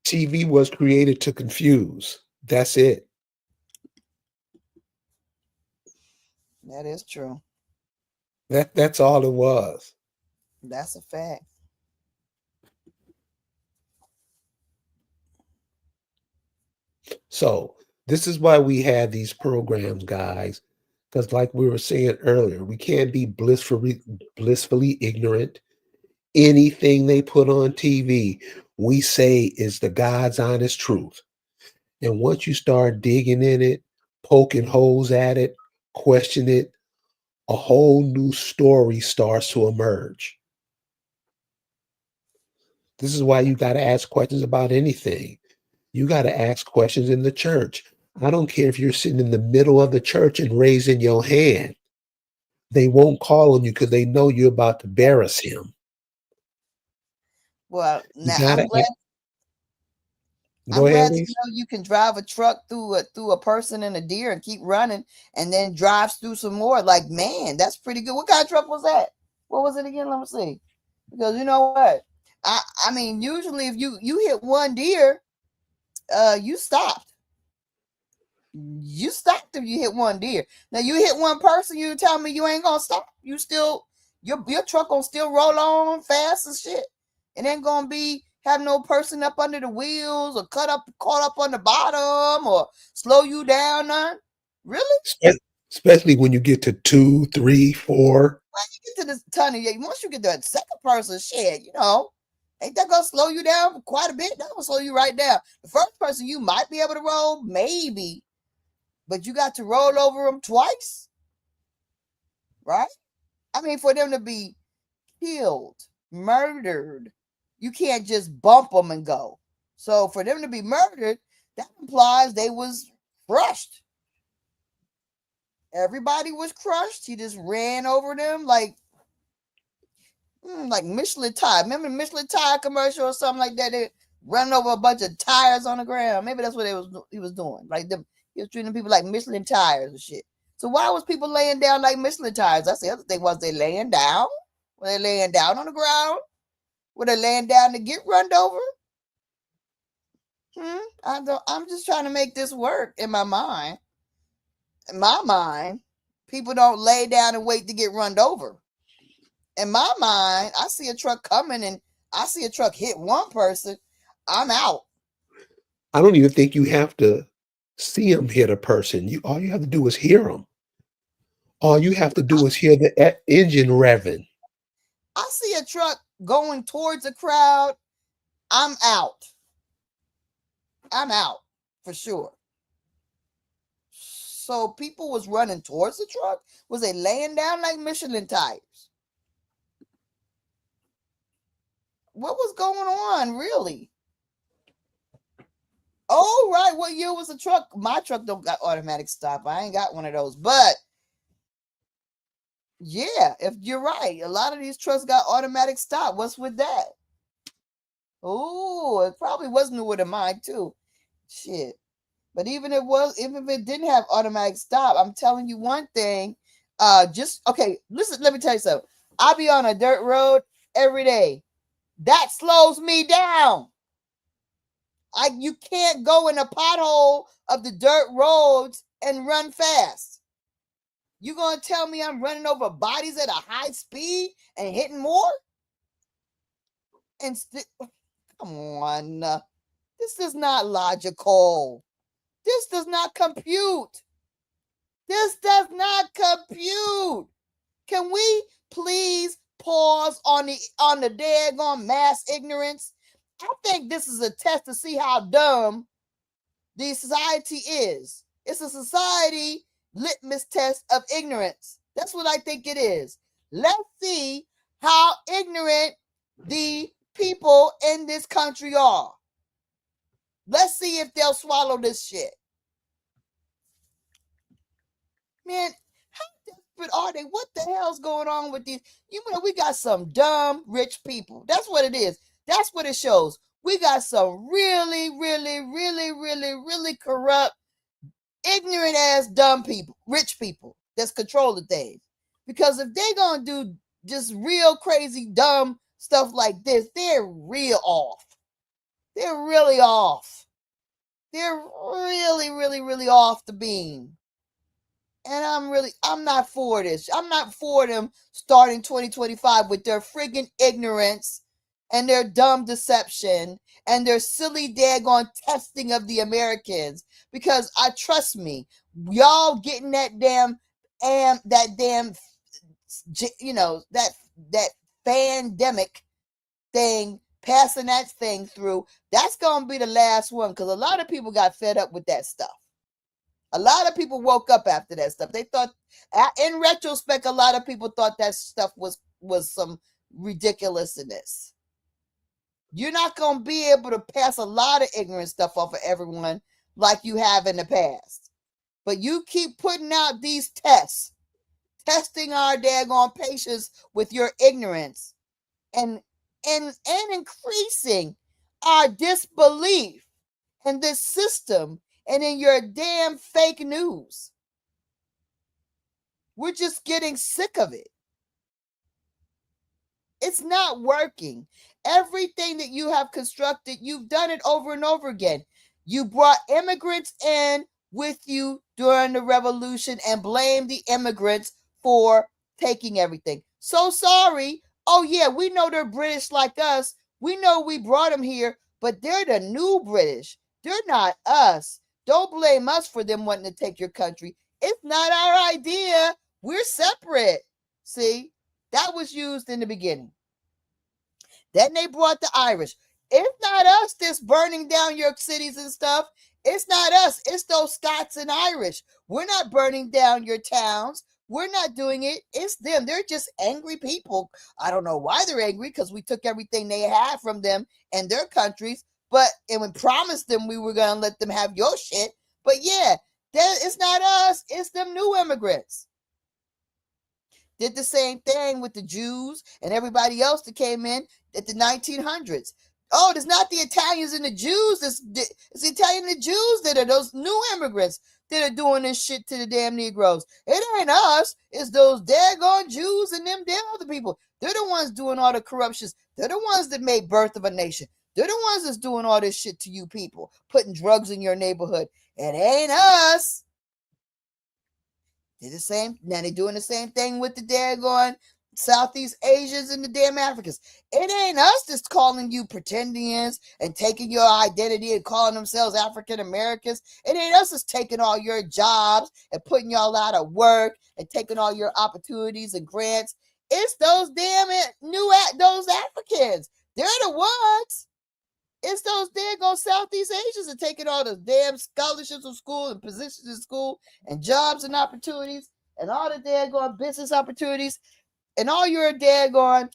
TV was created to confuse. That's it. That is true. That's all it was. That's a fact. So this is why we have these programs, guys. Because like we were saying earlier, we can't be blissfully ignorant. Anything they put on TV, we say is the God's honest truth. And once you start digging in it, poking holes at it, question it, a whole new story starts to emerge. This is why you got to ask questions about anything. You got to ask questions in the church. I don't care if you're sitting in the middle of the church and raising your hand. They won't call on you because they know you're about to embarrass him. Well, You now gotta I'm go ahead, glad to Lisa. know you can drive a truck through a person and a deer and keep running, and then drives through some more. Like, man, that's pretty good. What kind of truck was that? What was it again? Let me see. Because you know what? I mean, usually if you hit one deer, you stopped. You stopped if you hit one deer. Now you hit one person, you tell me you ain't gonna stop. You still your truck gonna still roll on fast as shit. It ain't gonna be have no person up under the wheels or caught up on the bottom or slow you down none. Really? Especially when you get to 2, 3, 4. When you get to this tunnel, yeah, once you get to that second person shit, ain't that gonna slow you down quite a bit? That gonna slow you right down. The first person you might be able to roll, maybe, but you got to roll over them twice, right? I mean, for them to be killed, murdered, you can't just bump them and go. So for them to be murdered, that implies they was crushed. Everybody was crushed. He just ran over them like Michelin tire. Remember the Michelin tire commercial or something like that? They running over a bunch of tires on the ground. Maybe that's what he was doing. Like them, he was treating people like Michelin tires and shit. So why was people laying down like Michelin tires? That's the other thing. Was they laying down? Were they laying down on the ground? Were they laying down to get run over? I'm just trying to make this work in my mind. In my mind, people don't lay down and wait to get run over. In my mind, I see a truck coming and I see a truck hit one person, I'm out. I don't even think you have to see them hit a person. All you have to do is hear them. All you have to do is hear the engine revving. I see a truck going towards a crowd, I'm out. I'm out for sure. So people was running towards the truck? Was they laying down like Michelin tires? What was going on, really? Oh, right. What year was the truck? My truck don't got automatic stop. I ain't got one of those. But yeah, if you're right, a lot of these trucks got automatic stop. What's with that? Oh, it probably was newer than mine too. Shit. But even if it didn't have automatic stop, I'm telling you one thing. Just okay, listen, let me tell you something. I be on a dirt road every day. That slows me down. You can't go in a pothole of the dirt roads and run fast. You gonna tell me I'm running over bodies at a high speed and hitting more? Come on. This is not logical. This does not compute. This does not compute. Can we please pause on the daggone mass ignorance? I think this is a test to see how dumb the society is. It's a society litmus test of ignorance. That's what I think it is. Let's see how ignorant the people in this country are. Let's see if they'll swallow this shit. Man, how desperate are they? What the hell's going on with these? You know, we got some dumb rich people. That's what it is. That's what it shows. We got some really, really, really, really, really corrupt, ignorant ass dumb people, rich people that's controlling things. Because if they're gonna do just real crazy dumb stuff like this, they're real off. They're really off. They're really, really, really off the beam. And I'm not for this. I'm not for them starting 2025 with their friggin' ignorance and their dumb deception and their silly daggone testing of the Americans. Because trust me, y'all getting that damn, you know, that pandemic thing, passing that thing through, that's going to be the last one. Because a lot of people got fed up with that stuff. A lot of people woke up after that stuff. They thought, in retrospect, a lot of people thought that stuff was some ridiculousness. You're not going to be able to pass a lot of ignorant stuff off of everyone like you have in the past. But you keep putting out these tests, testing our daggone patience with your ignorance and increasing our disbelief in this system and in your damn fake news. We're just getting sick of it. It's not working. Everything that you have constructed, you've done it over and over again. You brought immigrants in with you during the revolution and blamed the immigrants for taking everything. So sorry. Oh yeah, we know they're British like us. We know we brought them here, but they're the new British. They're not us. Don't blame us for them wanting to take your country. It's not our idea. We're separate. See, that was used in the beginning. Then they brought the Irish. It's not us that's burning down your cities and stuff. It's not us. It's those Scots and Irish. We're not burning down your towns. We're not doing it. It's them. They're just angry people. I don't know why they're angry, because we took everything they had from them and their countries, and we promised them we were going to let them have your shit. But yeah, it's not us. It's them new immigrants. Did the same thing with the Jews and everybody else that came in at the 1900s. Oh, it's not the Italians and the Jews. It's the Italian and the Jews that are those new immigrants that are doing this shit to the damn Negroes. It ain't us. It's those daggone Jews and them damn other people. They're the ones doing all the corruptions. They're the ones that made Birth of a Nation. They're the ones that's doing all this shit to you people, putting drugs in your neighborhood. It ain't us. They're the same. Now they're doing the same thing with the daggone Southeast Asians and the damn Africans. It ain't us that's calling you pretendians and taking your identity and calling themselves African Americans. It ain't us that's taking all your jobs and putting y'all out of work and taking all your opportunities and grants. It's those damn those Africans. They're the ones. It's those daggone Southeast Asians that taking all the damn scholarships of school and positions in school and jobs and opportunities and all the daggone business opportunities and all your daggone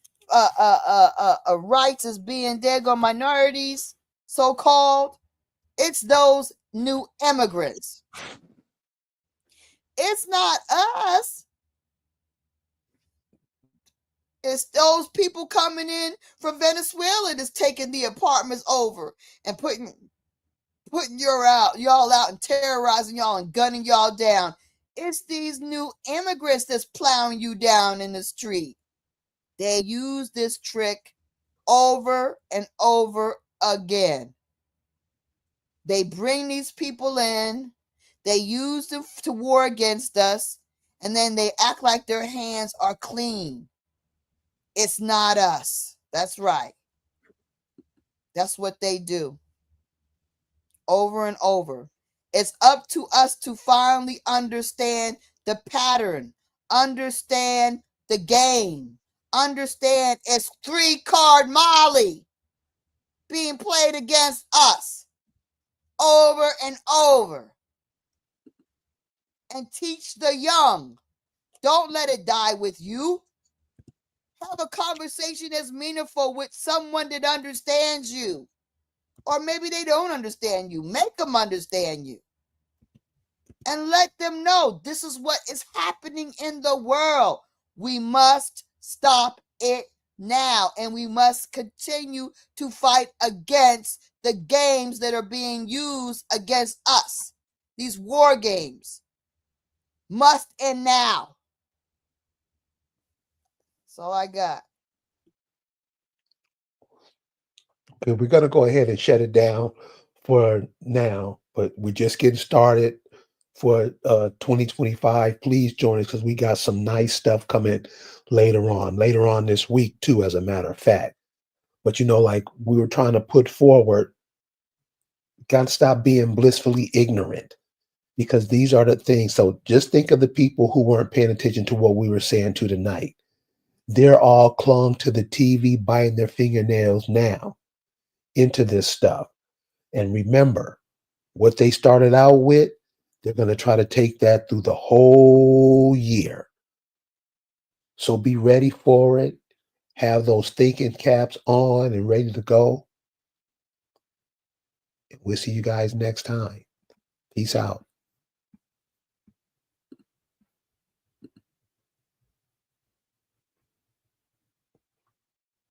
rights as being daggone minorities, so-called. It's those new immigrants. It's not us. It's those people coming in from Venezuela that's taking the apartments over and putting y'all out and terrorizing y'all and gunning y'all down. It's these new immigrants that's plowing you down in the street. They use this trick over and over again. They bring these people in, they use them to war against us, and then they act like their hands are clean. It's not us. That's right. That's what they do. Over and over. It's up to us to finally understand the pattern, understand the game, understand it's 3-card Molly being played against us over and over. And teach the young. Don't let it die with you. Have a conversation that's meaningful with someone that understands you. Or maybe they don't understand you. Make them understand you. And let them know this is what is happening in the world. We must stop it now. And we must continue to fight against the games that are being used against us. These war games must end now. That's all I got. Okay, we're going to go ahead and shut it down for now, but we're just getting started for 2025. Please join us because we got some nice stuff coming later on this week too, as a matter of fact. But like we were trying to put forward, got to stop being blissfully ignorant, because these are the things. So just think of the people who weren't paying attention to what we were saying to tonight. They're all clung to the TV, biting their fingernails now into this stuff. And remember, what they started out with, they're going to try to take that through the whole year. So be ready for it. Have those thinking caps on and ready to go. We'll see you guys next time. Peace out.